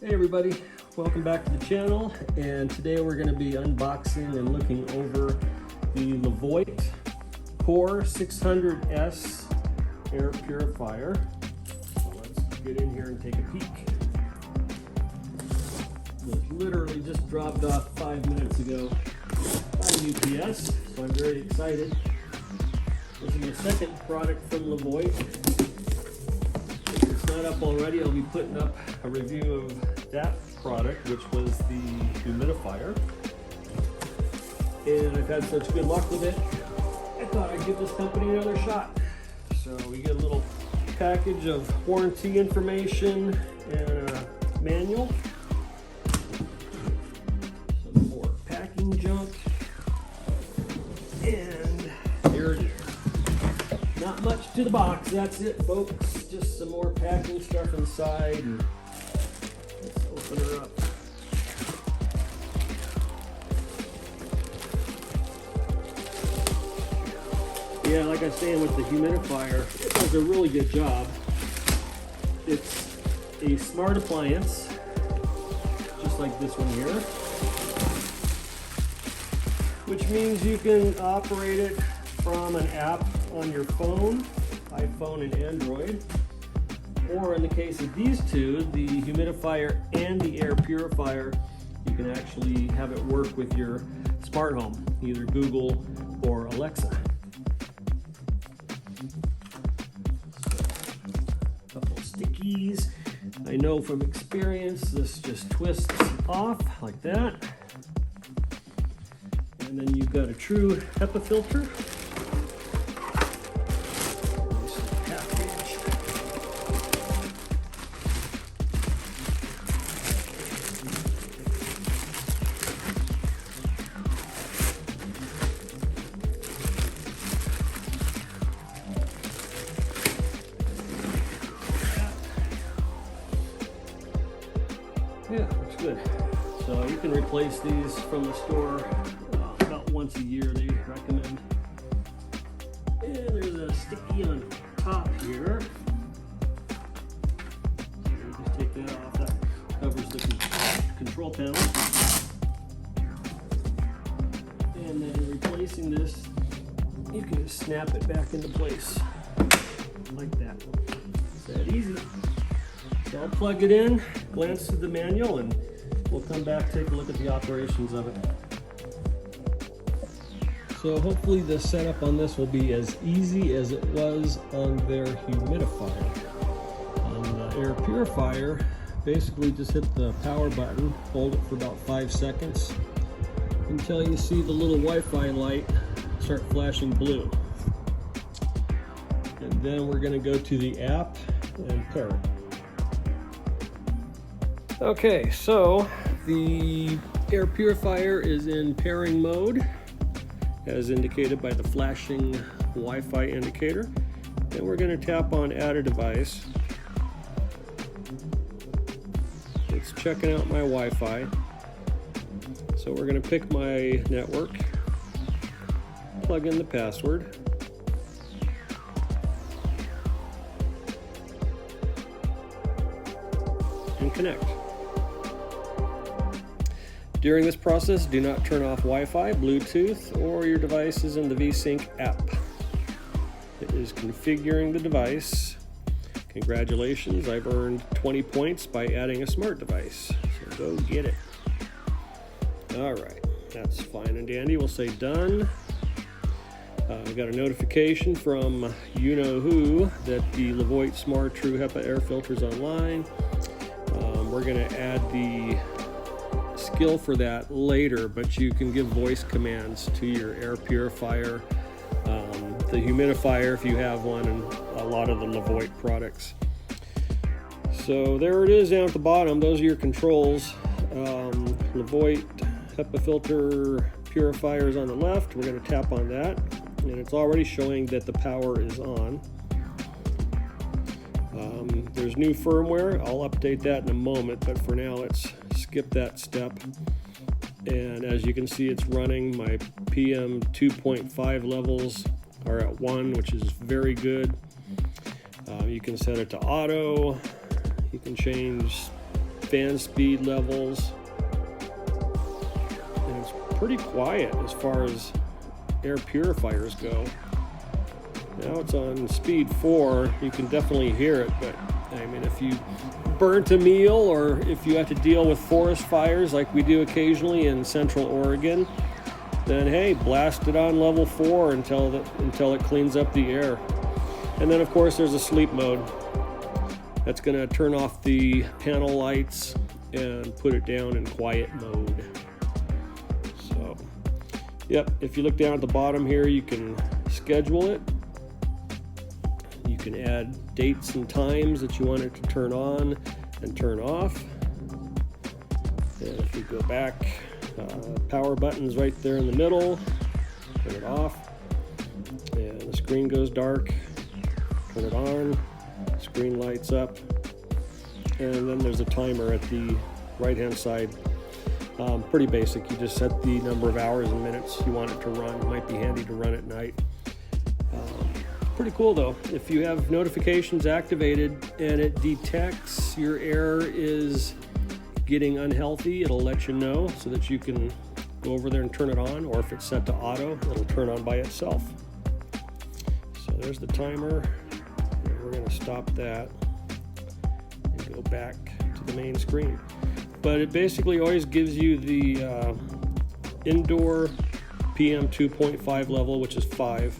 Hey everybody, welcome back to the channel, and today we're going to be unboxing and looking over the Levoit Core 600S air purifier. So let's get in here and take a peek. It literally just dropped off 5 minutes ago by UPS, so I'm very excited. This is my second product from Levoit. If it's not up already, I'll be putting up a review of that product, which was the humidifier. And I've had such good luck with it, I thought I'd give this company another shot. So we get a little package of warranty information and a manual. Some more packing junk. And here it is. Not much to the box, that's it folks. Just some more packing stuff inside. Let's open her up. Yeah, like I was saying with the humidifier, it does a really good job. It's a smart appliance, just like this one here, which means you can operate it from an app on your phone, iPhone and Android, or in the case of these two, the humidifier and the air purifier, you can actually have it work with your smart home, either Google or Alexa. A couple stickies. I know from experience this just twists off like that. And then you've got a true HEPA filter. Yeah, looks good. So you can replace these from the store about once a year, they recommend. And there's a sticky on top here. So you just take that off, that covers the control panel. And then replacing this, you can just snap it back into place like that. It's that easy. So I'll plug it in, glance through the manual, and we'll come back, take a look at the operations of it. So hopefully the setup on this will be as easy as it was on their humidifier. On the air purifier, basically just hit the power button, hold it for about 5 seconds until you see the little Wi-Fi light start flashing blue. And then we're going to go to the app and pair it. Okay, so the air purifier is in pairing mode, as indicated by the flashing Wi-Fi indicator. Then we're going to tap on Add a Device. It's checking out my Wi-Fi. So we're going to pick my network, plug in the password. And connect. During this process, do not turn off Wi-Fi, Bluetooth, or your device is in the Vesync app. It is configuring the device. Congratulations, I've earned 20 points by adding a smart device. So go get it. All right, that's fine and dandy. We'll say done. We got a notification from you-know-who that the Levoit Smart True HEPA air filter is online. We're going to add the skill for that later, but you can give voice commands to your air purifier, the humidifier if you have one, and a lot of the Levoit products. So there it is down at the bottom. Those are your controls. Levoit HEPA filter purifier is on the left. We're going to tap on that, and it's already showing that the power is on. There's new firmware. I'll update that in a moment, but for now let's skip that step. And as you can see, it's running. My PM 2.5 levels are at 1, which is very good. You can set it to auto. You can change fan speed levels, and it's pretty quiet as far as air purifiers go. Now it's on speed 4. You can definitely hear it, but I mean, if you burnt a meal or if you have to deal with forest fires like we do occasionally in Central Oregon, then hey, blast it on level 4 until it cleans up the air. And then of course there's a sleep mode. That's going to turn off the panel lights and put it down in quiet mode. So, yep, if you look down at the bottom here, you can schedule it. You can add dates and times that you want it to turn on and turn off. And if we go back, power button's right there in the middle. Turn it off. And the screen goes dark. Turn it on. Screen lights up. And then there's a timer at the right-hand side. Pretty basic. You just set the number of hours and minutes you want it to run. It might be handy to run at night. Pretty cool though. If you have notifications activated and it detects your air is getting unhealthy, it'll let you know so that you can go over there and turn it on, or if it's set to auto, it'll turn on by itself. So there's the timer. And we're going to stop that and go back to the main screen. But it basically always gives you the indoor PM 2.5 level, which is 5.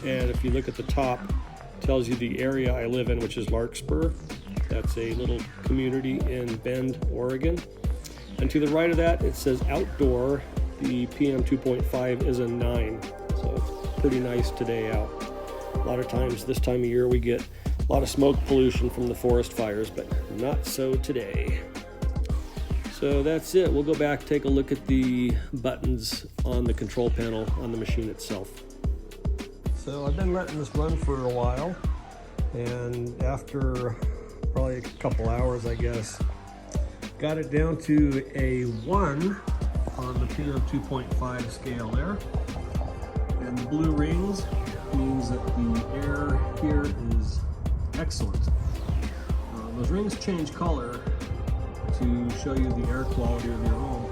And if you look at the top, it tells you the area I live in, which is Larkspur. That's a little community in Bend, Oregon. And to the right of that, it says outdoor. The PM 2.5 is a 9. So it's pretty nice today out. A lot of times this time of year we get a lot of smoke pollution from the forest fires, but not so today. So that's it. We'll go back, take a look at the buttons on the control panel on the machine itself. So I've been letting this run for a while, and after probably a couple hours, I guess, got it down to a 1 on the PM 2.5 scale there. And the blue rings means that the air here is excellent. Those rings change color to show you the air quality of your home.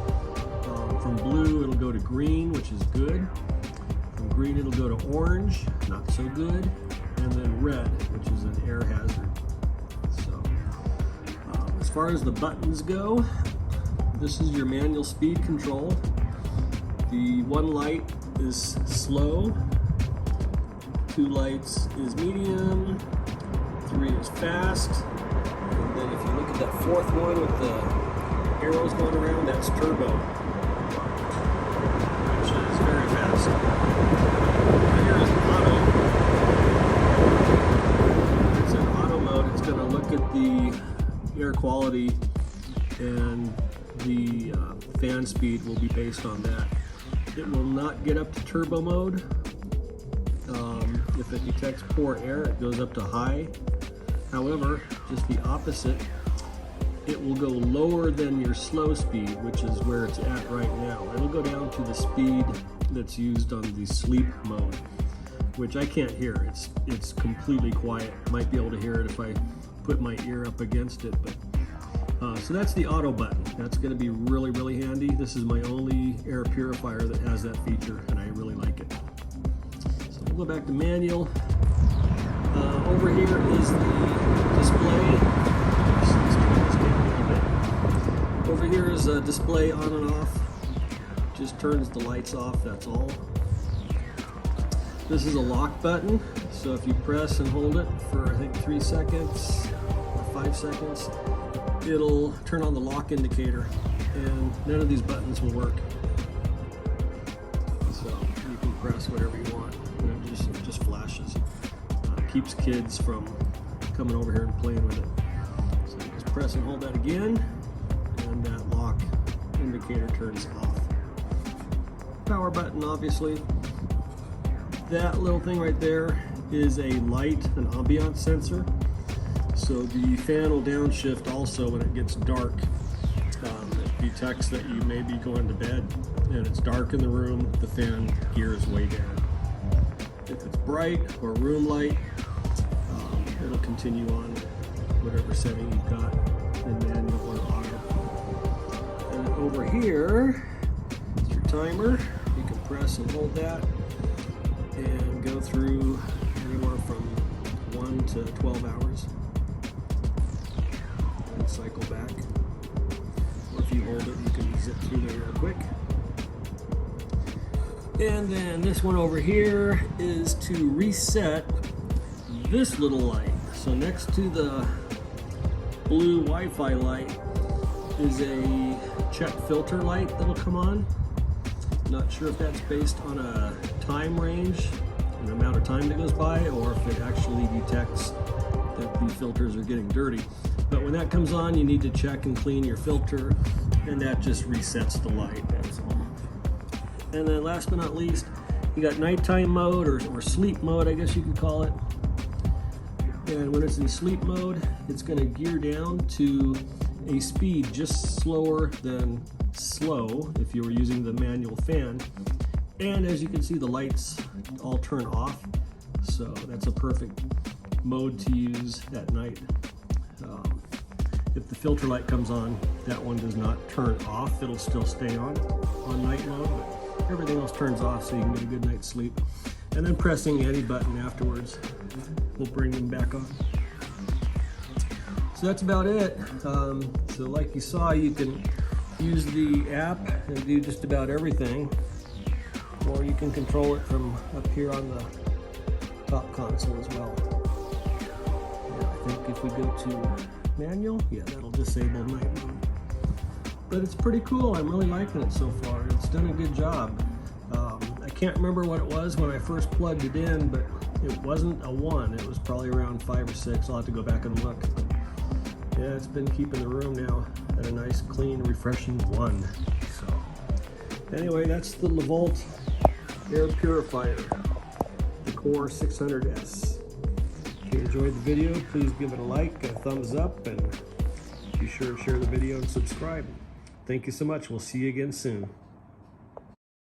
From blue, it'll go to green, which is good. From green, it'll go to orange, not so good. And then red, which is an air hazard. So, as far as the buttons go, this is your manual speed control. The 1 light is slow, 2 lights is medium, 3 is fast, and then if you look at that 4th one with the arrows going around, that's turbo, which is very fast. Here is auto. It's in auto mode. It's going to look at the air quality, and the fan speed will be based on that. It will not get up to turbo mode. If it detects poor air, it goes up to high. However, just the opposite, it will go lower than your slow speed, which is where it's at right now. It'll go down to the speed that's used on the sleep mode, which I can't hear. It's completely quiet. Might be able to hear it if I put my ear up against it, but so that's the auto button. That's going to be really, really handy. This is my only air purifier that has that feature, and I really like it. So we'll go back to manual. Over here is the display. Over here is a display on and off. Just turns the lights off, that's all. This is a lock button, so if you press and hold it for I think 3 seconds or 5 seconds, it'll turn on the lock indicator, and none of these buttons will work. So you can press whatever you want, and it just flashes. Keeps kids from coming over here and playing with it. So you just press and hold that again, and that lock indicator turns off. Power button, obviously. That little thing right there is a light, an ambiance sensor. So the fan will downshift also when it gets dark. It detects that you may be going to bed and it's dark in the room, the fan gear is way down. If it's bright or room light, it'll continue on whatever setting you've got in manual or auto. over here is your timer. You can press and hold that and go through anywhere from 1 to 12 hours and cycle back. Or if you hold it, you can zip through there real quick. And then this one over here is to reset this little light. So next to the blue Wi-Fi light is a check filter light that'll come on. Not sure if that's based on a time range, an amount of time that goes by, or if it actually detects that the filters are getting dirty. But when that comes on, you need to check and clean your filter, and that just resets the light. That's all. And then last but not least, you got nighttime mode or sleep mode, I guess you could call it. And when it's in sleep mode, it's going to gear down to a speed just slower than slow if you were using the manual fan. And as you can see, the lights all turn off. So that's a perfect mode to use at night. If the filter light comes on, that one does not turn off. It'll still stay on night mode, but everything else turns off so you can get a good night's sleep. And then pressing any button afterwards will bring them back on. So that's about it. So like you saw, you can use the app and do just about everything, or you can control it from up here on the top console as well. Yeah, I think if we go to manual, yeah, that'll disable night mode. But it's pretty cool. I'm really liking it so far. It's done a good job. I can't remember what it was when I first plugged it in, but it wasn't a 1. It was probably around 5 or 6. I'll have to go back and look. Yeah, it's been keeping the room now at a nice, clean, refreshing 1. So, anyway, that's the Levoit Air Purifier, the Core 600S. If you enjoyed the video, please give it a like, a thumbs up, and be sure to share the video and subscribe. Thank you so much. We'll see you again soon.